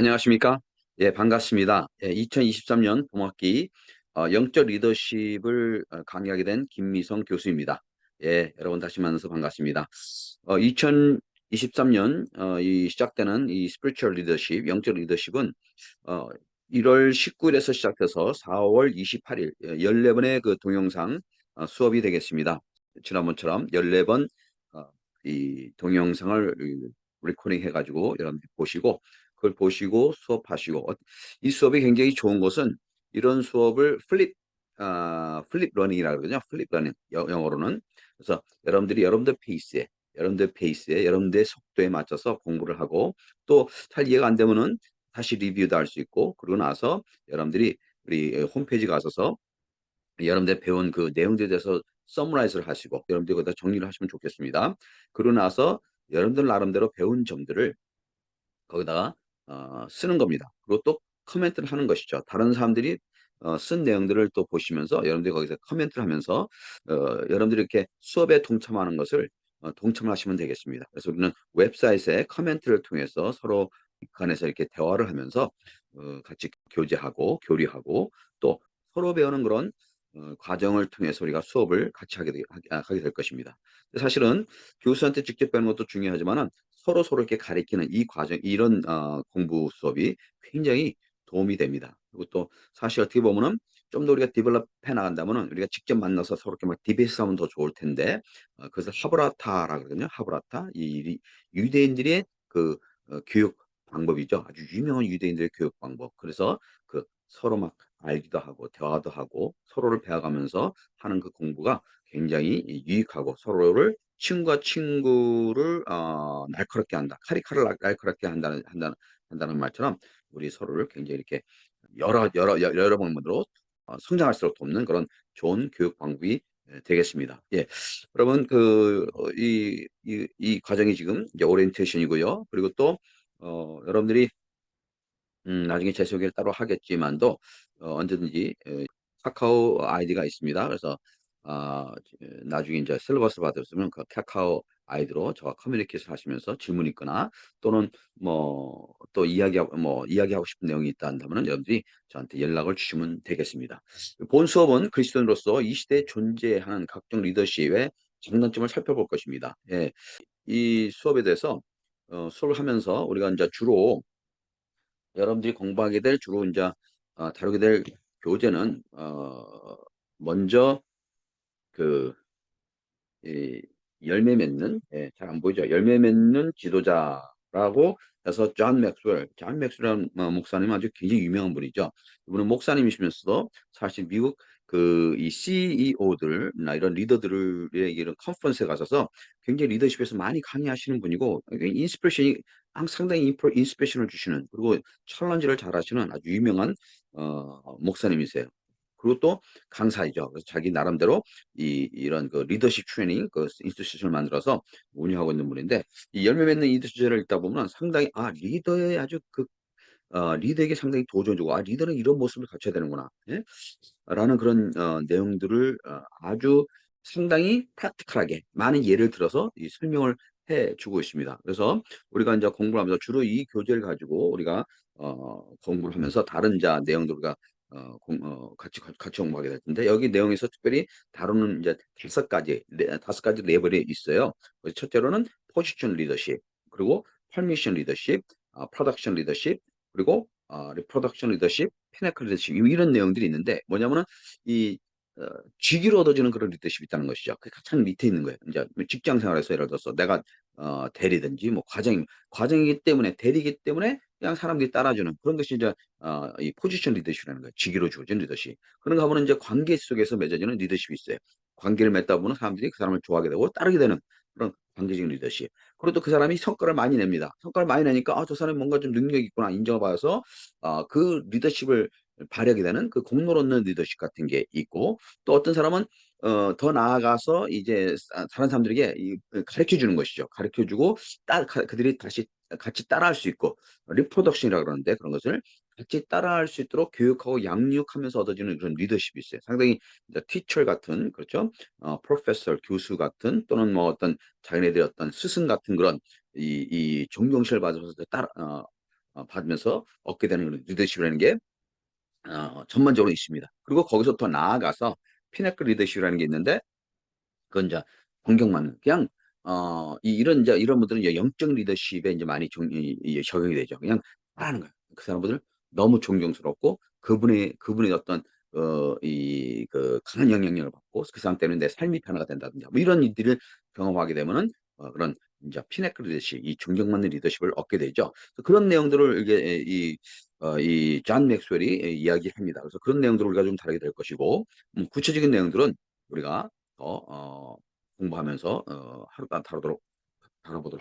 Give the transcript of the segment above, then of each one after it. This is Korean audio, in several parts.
안녕하십니까? 예, 반갑습니다. 예, 2023년 봄학기 영적 리더십을 강의하게 된 김미성 교수입니다. 예, 여러분 다시 만나서 반갑습니다. 2023년 이 시작되는 이 스피리추얼 리더십, 영적 리더십은 어, 1월 19일에서 시작해서 4월 28일 14번의 그 동영상 수업이 되겠습니다. 지난번처럼 14번 이 동영상을 리코딩 해가지고 여러분들 보시고 그걸 보시고 수업하시고 이 수업이 굉장히 좋은 것은 이런 수업을 플립 러닝이라고 그러거든요. 플립 러닝 영어로는. 그래서 여러분들 페이스에 여러분들의 속도에 맞춰서 공부를 하고 또 잘 이해가 안 되면은 다시 리뷰도 할 수 있고 그러고 나서 여러분들이 우리 홈페이지 가셔서 여러분들 배운 그 내용들에 대해서 서머라이즈를 하시고 여러분들이 거기다 정리를 하시면 좋겠습니다. 그러고 나서 여러분들 나름대로 배운 점들을 거기다가 쓰는 겁니다. 그리고 또 코멘트를 하는 것이죠. 다른 사람들이 쓴 내용들을 또 보시면서 여러분들이 거기서 코멘트를 하면서 여러분들이 이렇게 수업에 동참하는 것을 동참하시면 되겠습니다. 그래서 우리는 웹사이트에 코멘트를 통해서 서로 간에서 이렇게 대화를 하면서 같이 교제하고 교류하고 또 서로 배우는 그런 과정을 통해서 우리가 수업을 같이 하게 될 것입니다. 사실은 교수한테 직접 배우는 것도 중요하지만은 서로 이렇게 가리키는 이 과정 이런 공부 수업이 굉장히 도움이 됩니다. 그리고 또 사실 어떻게 보면은 좀 더 우리가 디벨롭 해 나간다면은 우리가 직접 만나서 서로 이렇게 막 디베이트하면 더 좋을 텐데 그래서 하브라타라 그러거든요. 하브라타. 유대인들의 그 교육 방법이죠. 아주 유명한 유대인들의 교육 방법. 그래서 그 서로 막 알기도 하고 대화도 하고 서로를 배워가면서 하는 그 공부가 굉장히 유익하고 서로를 친구가 친구를 날카롭게 한다. 카리카를 날카롭게 한다는 말처럼 우리 서로를 굉장히 이렇게 여러 방면으로 성장할수록 돕는 그런 좋은 교육 방법이 되겠습니다. 예. 여러분 이 과정이 지금 이제 오리엔테이션이고요. 그리고 또 여러분들이 나중에 제 소개를 따로 하겠지만도 언제든지 카카오 아이디가 있습니다. 그래서 나중에 이제 실버스 받으시면 그 카카오 아이디로 저와 커뮤니케이션 하시면서 질문 있거나 또는 뭐 또 이야기하고 싶은 내용이 있다 한다면은 여러분들이 저한테 연락을 주시면 되겠습니다. 본 수업은 그리스도인으로서 이 시대에 존재하는 각종 리더십의 장단점을 살펴볼 것입니다. 예. 이 수업에 대해서 수업을 하면서 우리가 이제 주로 여러분들이 공부하게 될 주로 이제 다루게 될 교재는 먼저 그 이 열매 맺는 잘 안 보이죠? 열매 맺는 지도자라고 해서 존 맥스웰이라는 목사님 아주 굉장히 유명한 분이죠. 이분은 목사님이시면서도 사실 미국 이 CEO들이나 이런 리더들의 이런 컨퍼런스에 가셔서 굉장히 리더십에서 많이 강의하시는 분이고 굉장히 인스피레이션이 상당히 인스피레이션을 주시는 그리고 챌린지를 잘하시는 아주 유명한 목사님이세요. 그리고 또 강사이죠. 그래서 자기 나름대로 이런 그 리더십 트레이닝 인스티튜션을 만들어서 운영하고 있는 분인데 이 열매 맺는 인스티튜션을 읽다 보면 상당히 리더의 아주 리더에게 상당히 도전을 주고 '리더는 이런 모습을 갖춰야 되는구나.' 예? 라는 그런 내용들을 아주 상당히 프랙티컬하게 많은 예를 들어서 이 설명을 해 주고 있습니다. 그래서 우리가 이제 공부를 하면서 주로 이 교재를 가지고 우리가 공부를 하면서 다른 내용들 우리가 같이 공부하게 될 텐데 여기 내용에서 특별히 다루는 이제 5 가지 레벨이 있어요. 그래서 첫째로는 포지션 리더십 그리고 퍼미션 리더십 프로덕션 리더십 그리고 리프로덕션 리더십, 피나클 리더십 이런 내용들이 있는데 뭐냐면은 이 직위로 얻어지는 그런 리더십이 있다는 것이죠. 그게 가장 밑에 있는 거예요. 이제 직장 생활에서 예를 들어서 내가 대리든지 뭐 과정이기 때문에 대리이기 때문에 그냥 사람들이 따라주는 그런 것이 이제 이 포지션 리더십이라는 거예요. 직위로 주어진 리더십. 그런가 하면은 이제 관계 속에서 맺어지는 리더십이 있어요. 관계를 맺다 보면 사람들이 그 사람을 좋아하게 되고 따르게 되는 그런 관계적인 리더십. 그리고 또 그 사람이 성과를 많이 냅니다. 성과를 많이 내니까 '아 저 사람이 뭔가 좀 능력이 있구나.' 인정을 받아서 그 리더십을 발휘하게 되는 그 공로를 얻는 리더십 같은 게 있고 또 어떤 사람은 더 나아가서 이제 다른 사람들에게 가르쳐 주는 것이죠. 가르쳐 주고 그들이 다시 같이 따라할 수 있고 리프로덕션이라고 그러는데 그런 것을 같이 따라할 수 있도록 교육하고 양육하면서 얻어지는 그런 리더십이 있어요. 상당히 이제 티처 같은 그렇죠? 프로페서 교수 같은 또는 뭐 어떤 자기네들의 어떤 스승 같은 그런 이 존경심을 받으면서 받으면서 얻게 되는 그런 리더십이라는 게 전반적으로 있습니다. 그리고 거기서 더 나아가서 피나클 리더십이라는 게 있는데 그건 이제 존경받는 그냥 이런 이제 이런 분들은 이제 영적 리더십에 이제 많이 적용이 되죠. 그냥 잘하는 거예요. 그 사람분들 너무 존경스럽고 그분의 어떤 강한 영향력을 받고 그 사람 때문에 내 삶이 변화가 된다든지 뭐 이런 일들을 경험하게 되면은 그런 인제 피네클 리더십 이 존경받는 리더십을 얻게 되죠. 그래서 그런 내용들을 이게 이 존 맥스웰이 이야기합니다. 그래서 그런 내용들을 우리가 좀 다루게 될 것이고 구체적인 내용들은 우리가 더 공부하면서 하룻밤 다뤄보도록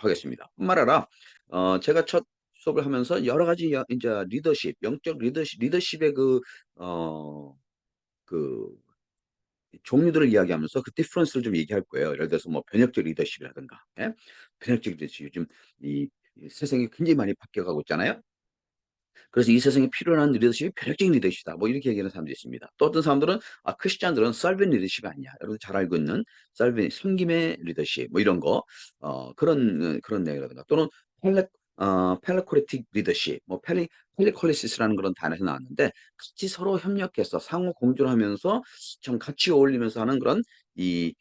하겠습니다. 뿐만 아니라 제가 첫 수업을 하면서 여러 가지 인제 리더십, 영적 리더십의 어 그 종류들을 이야기하면서 그 디퍼런스를 좀 얘기할 거예요. 예를 들어서 뭐 변혁적 리더십이라든가 예? 변혁적 리더십 요즘 이 세상이 굉장히 많이 바뀌어가고 있잖아요. 그래서 이 세상에 필요한 리더십이 변혁적인 리더십이다. 뭐 이렇게 얘기하는 사람도 있습니다. 또 어떤 사람들은 크리스찬들은 servant 리더십이 아니야. 여러분 잘 알고 있는 servant 섬김의 리더십 뭐 이런 거 그런 내용이라든가 또는 펠레 펠레코레틱 리더십 뭐 펠리콜리시스라는 그런 단어에서 나왔는데 같이 서로 협력해서 상호 공존하면서 좀 같이 어울리면서 하는 그런 이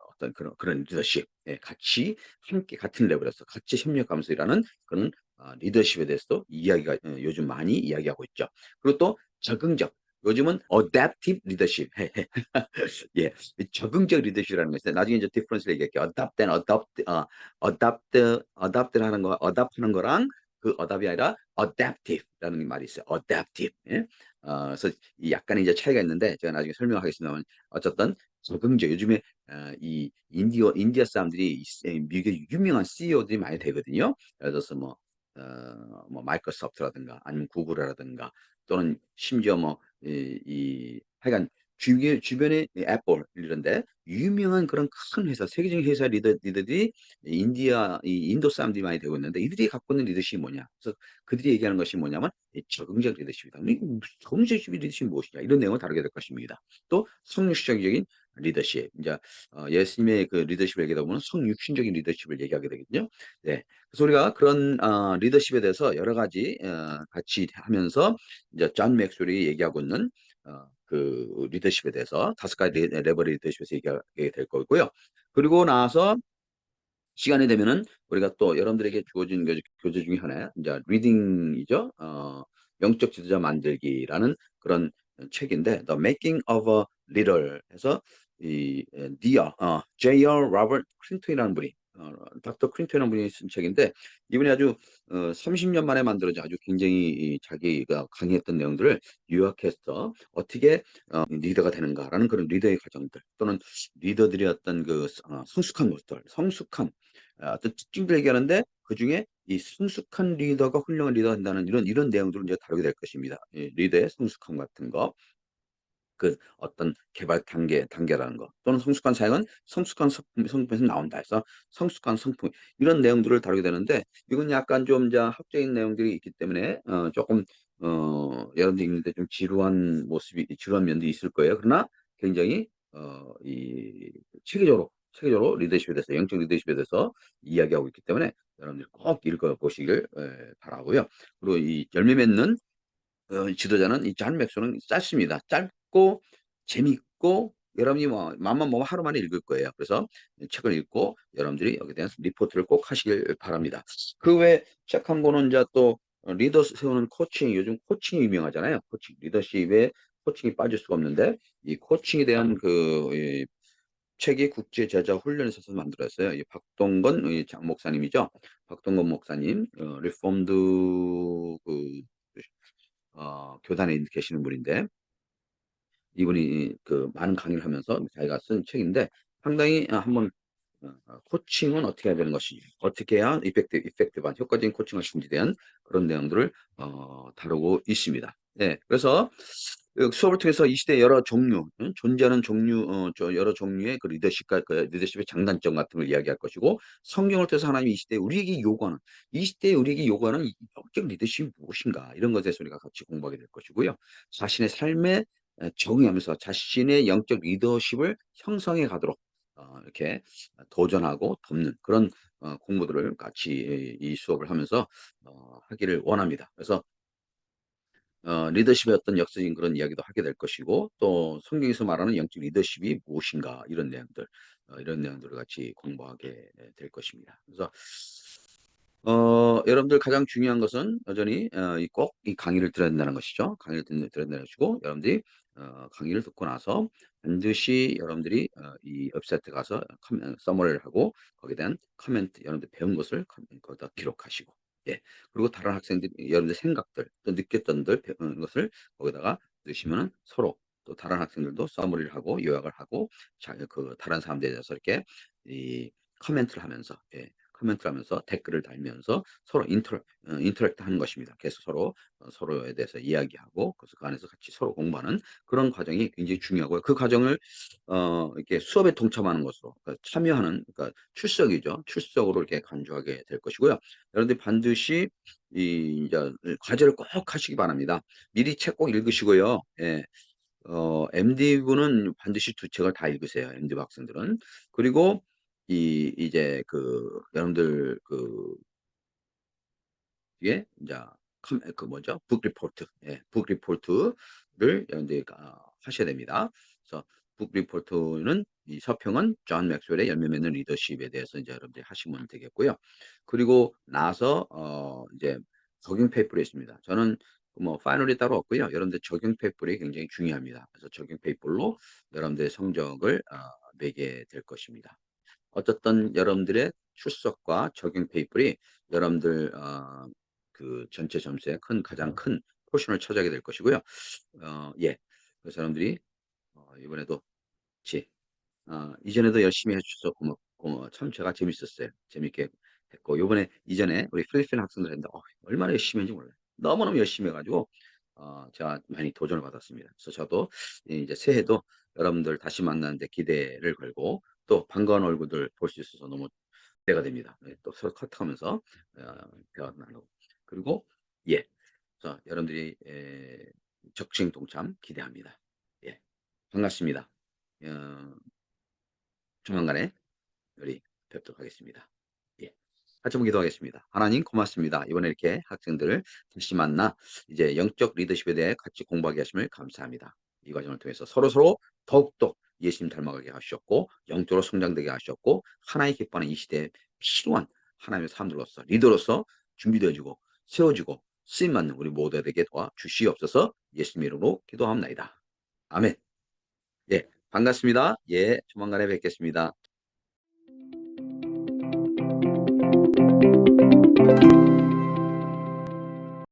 어떤 그런 리더십. 예, 같이 함께 같은 레벨에서 같이 협력하면서 일하는 그런 리더십에 대해서도 이야기가 요즘 많이 이야기하고 있죠. 그리고 또 적응적 요즘은 adaptive leadership 예. 이 적응적 리더십이라는 거 있어요. 나중에 이제 디퍼런스를 얘기할게요. adapt를 하는 거 adapt하는 거랑 그 adapt이 아니라 adaptive라는 말이 있어요. adaptive. 예. 그래서 이 약간의 이제 차이가 있는데 제가 나중에 설명하겠습니다만 어쨌든 적응적 요즘에 이 인디아 사람들이 미국의 유명한 CEO들이 많이 되거든요. 예를 들어서 뭐 마이크로소프트라든가 아니면 구글이라든가 또는 심지어 뭐 하여간 주변에 애플 이런데 유명한 그런 큰 회사 세계적인 회사 리더들이 인도 사람들이 많이 되고 있는데 이들이 갖고 있는 리더십이 뭐냐. 그래서 그들이 얘기하는 것이 뭐냐면 이 적응적 리더십이다. 이 적응적 리더십이 무엇이냐 이런 내용을 다루게 될 것입니다. 또 성육신적인 리더십 이제 예수님의 그 리더십을 얘기하다 보면 성육신적인 리더십을 얘기하게 되거든요. 네. 그래서 우리가 그런 리더십에 대해서 여러 가지 같이 하면서 이제 존 맥스웰이 얘기하고 있는 그 리더십에 대해서 다섯 가지 레벨의 리더십에서 얘기하게 될 거고요. 그리고 나서 시간이 되면은 우리가 또 여러분들에게 주어진 교재 중에 하나 이제 리딩이죠. 영적 지도자 만들기라는 그런 책인데 The Making of a Leader 해서 J.R. 로버트 클린턴이라는 분이 닥터 클린턴이라는 분이 쓴 책인데 이분이 아주 30년 만에 만들어진 아주 굉장히 자기가 강의했던 내용들을 요약해서 어떻게 리더가 되는가라는 그런 리더의 과정들 또는 리더들의 어떤 성숙한 것들, 성숙함 어떤 특징들 얘기하는데 그중에 이 성숙한 리더가 훌륭한 리더가 된다는 이런 내용들을 이제 다루게 될 것입니다. 이 리더의 성숙함 같은 거. 그 어떤 개발 단계라는 거 또는 성숙한 사역은 성숙한 성품에서 나온다 해서 성숙한 성품 이런 내용들을 다루게 되는데 이건 약간 좀 이제 학적인 내용들이 있기 때문에 조금 여러분들 읽는데 좀 지루한 면도 있을 거예요. 그러나 굉장히 이 체계적으로 리더십에 대해서 영적 리더십에 대해서 이야기하고 있기 때문에 여러분들이 꼭 읽어 보시길 바라고요. 그리고 이 열매 맺는 지도자는 이 존 맥스웰은 짧습니다. 짧고 재밌고 여러분이 뭐 맘만 먹으면 하루 만에 읽을 거예요. 그래서 이 책을 읽고 여러분들이 여기에 대한 리포트를 꼭 하시길 바랍니다. 그 외에 책 한 권은 인제 또 리더 세우는 코칭 요즘 코칭이 유명하잖아요. 코칭 리더십에 코칭이 빠질 수가 없는데 이 코칭에 대한 책이 국제 제자 훈련에서 만들었어요. 이 박동건 장 목사님이죠. 박동건 목사님 리폼드 그 교단에 계시는 분인데 이분이 그 많은 강의를 하면서 자기가 쓴 책인데 상당히 한번 코칭은 어떻게 해야 되는 것인지, 어떻게 해야 이펙티브한 효과적인 코칭을 하는지에 대한 그런 내용들을 다루고 있습니다. 네. 그래서 수업을 통해서 이 시대의 여러 종류, 존재하는 종류, 여러 종류의 그 리더십과 그 리더십의 장단점 같은 걸 이야기할 것이고 성경을 통해서 하나님이 이 시대에 우리에게 요구하는 이 영적 리더십이 무엇인가 이런 것에 대해서 우리가 같이 공부하게 될 것이고요. 자신의 삶에 적응하면서 자신의 영적 리더십을 형성해 가도록 이렇게 도전하고 돕는 그런 공부들을 같이 이 수업을 하면서 하기를 원합니다. 그래서 리더십의 어떤 역사적인 그런 이야기도 하게 될 것이고 또 성경에서 말하는 영적 리더십이 무엇인가 이런 내용들 이런 내용들을 같이 공부하게 될 것입니다. 그래서 여러분들 가장 중요한 것은 여전히 꼭 이 강의를 들어야 된다는 것이죠. 강의를 들어야 된다는 것이고 여러분들이 강의를 듣고 나서 반드시 여러분들이 이 웹사이트 가서 서머리를 하고 거기에 대한 코멘트 여러분들 배운 것을 거기다 기록하시고 예. 그리고 다른 학생들이 여러분들 생각들 또 느꼈던 것을 거기다가 넣으시면은 서로 또 다른 학생들도 서머리를 하고 요약을 하고 그 다른 사람들에 대해서 이렇게 이 코멘트를 하면서 예. 코멘트를 하면서 댓글을 달면서 서로 인터랙트 하는 것입니다. 계속 서로 서로에 대해서 이야기하고 그래서 그 안에서 같이 서로 공부하는 그런 과정이 굉장히 중요하고요. 그 과정을 이렇게 수업에 동참하는 것으로 그러니까 참여하는 그러니까 출석이죠. 출석으로 이렇게 간주하게 될 것이고요. 여러분들이 반드시 이 이제 과제를 꼭 하시기 바랍니다. 미리 책 꼭 읽으시고요. 예. MD부는 반드시 두 책을 다 읽으세요, MD부 학생들은. 그리고 이제 여러분들 뒤에 인제 그 뭐죠? 북 리포트. 예. 북 리포트를 여러분들이 하셔야 됩니다. 그래서 북 리포트는 이 서평은 존 맥스웰의 열매 맺는 리더십에 대해서 인제 여러분들이 하시면 되겠고요. 그리고 나서 이제 적용 페이퍼가 있습니다. 저는 뭐 파이널이 따로 없고요. 여러분들 적용 페이퍼가 굉장히 중요합니다. 그래서 적용 페이퍼로 여러분들의 성적을 매게 될 것입니다. 어쨌든 여러분들의 출석과 적용 페이퍼이 여러분들 그 전체 점수의 가장 큰 포션을 차지하게 될 것이고요. 예. 그래서 여러분들이 이번에도 같이 이전에도 열심히 해 주셔서 참 제가 재밌었어요. 재밌게 했고 요번에 이전에 우리 필리핀 학생들 했는데 얼마나 열심히 했는지 몰라요. 너무너무 열심히 해 가지고 제가 많이 도전을 받았습니다. 그래서 저도 이제 새해도 여러분들 다시 만나는데 기대를 걸고 또 반가운 얼굴들 볼 수 있어서 너무 기대가 됩니다. 예 또 서로 카톡하면서 대화 나누고 그리고 예. 그래서 여러분들이 적극 동참 기대합니다. 예. 반갑습니다. 어 조만간에 우리 뵙도록 하겠습니다. 예. 같이 한번 기도하겠습니다. 하나님 고맙습니다. 이번에 이렇게 학생들을 다시 만나 이제 영적 리더십에 대해 같이 공부하게 하심을 감사합니다. 이 과정을 통해서 서로서로 더욱더 예수님 닮아가게 하셨고 영적으로 성장되게 하셨고 하나의 기뻐하는 이 시대에 필요한 하나님의 사람들로서 리더로서 준비되어지고 세워지고 쓰임받는 우리 모두에게 도와 주시옵소서 예수님 이름으로 기도합니다. 아멘. 예. 반갑습니다. 예. 조만간에 뵙겠습니다.